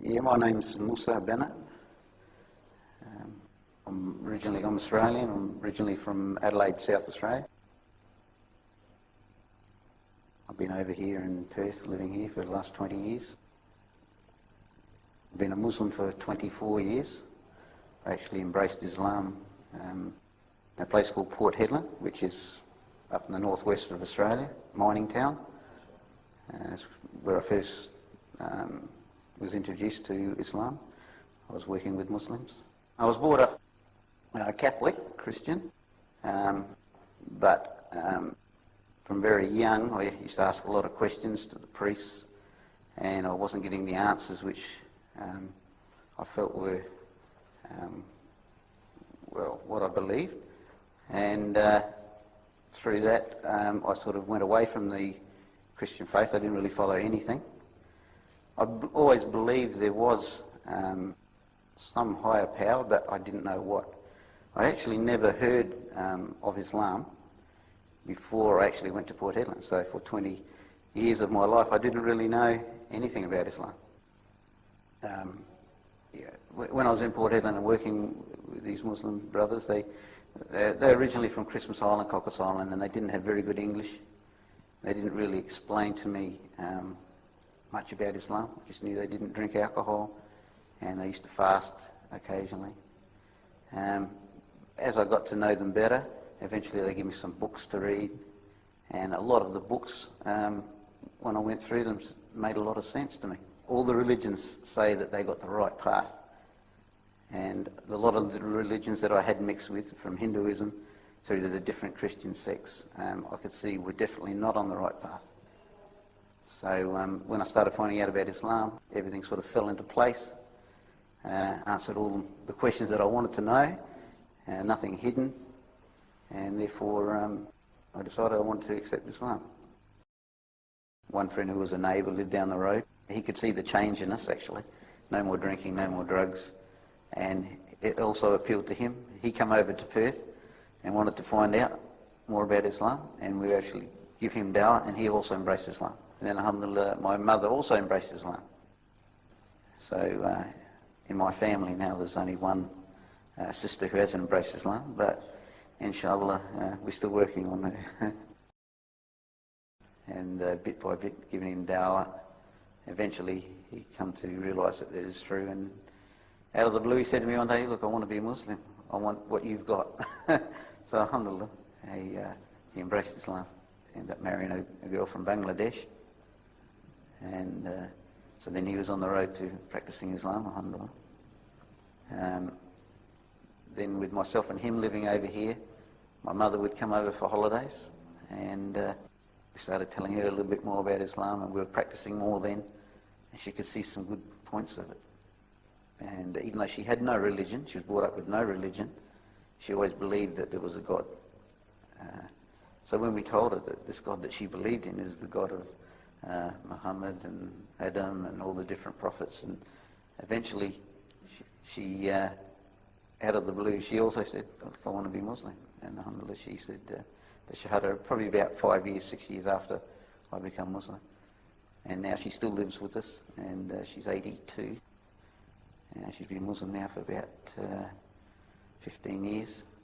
Yeah, my name's Musa Bennett. I'm Australian. I'm originally from Adelaide, South Australia. I've been over here in Perth, living here for the last 20 years. I've been a Muslim for 24 years. I actually embraced Islam in a place called Port Hedland, which is up in the northwest of Australia, mining town. It's where I first was introduced to Islam. I was working with Muslims. I was brought up Catholic, Christian, but from very young I used to ask a lot of questions to the priests, and I wasn't getting the answers which I felt were what I believed. And through that I sort of went away from the Christian faith. I didn't really follow anything. I always believed there was some higher power, but I didn't know what. I actually never heard of Islam before I actually went to Port Hedland. So for 20 years of my life I didn't really know anything about Islam. When I was in Port Hedland and working with these Muslim brothers, they're originally from Christmas Island, Cockles Island, and they didn't have very good English. They didn't really explain to me much about Islam. I just knew they didn't drink alcohol and they used to fast occasionally. As I got to know them better, eventually they gave me some books to read, and a lot of the books, when I went through them, made a lot of sense to me. All the religions say that they got the right path, and a lot of the religions that I had mixed with, from Hinduism through to the different Christian sects, I could see were definitely not on the right path. So when I started finding out about Islam, everything sort of fell into place, answered all the questions that I wanted to know, nothing hidden, and therefore I decided I wanted to accept Islam. One friend who was a neighbour lived down the road. He could see the change in us, actually. No more drinking, no more drugs, and it also appealed to him. He came over to Perth and wanted to find out more about Islam, and we actually give him dawah, and he also embraced Islam. And then, alhamdulillah, my mother also embraced Islam. So in my family now there's only one sister who hasn't embraced Islam, but inshallah we're still working on it. And bit by bit, giving him dawah, eventually he come to realise that it is true, and out of the blue he said to me one day, "Look, I want to be a Muslim. I want what you've got." So alhamdulillah, he embraced Islam. Ended up marrying a girl from Bangladesh, and so then he was on the road to practicing Islam, alhamdulillah. Then with myself and him living over here, my mother would come over for holidays, and we started telling her a little bit more about Islam, and we were practicing more then, and she could see some good points of it. And even though she had no religion, she was brought up with no religion, she always believed that there was a God. So when we told her that this God that she believed in is the God of Muhammad and Adam and all the different prophets, and eventually she out of the blue, she also said, "I want to be Muslim." And alhamdulillah, she said the Shahada probably about 5 years, 6 years after I become Muslim. And now she still lives with us, and she's 82. She's been Muslim now for about 15 years.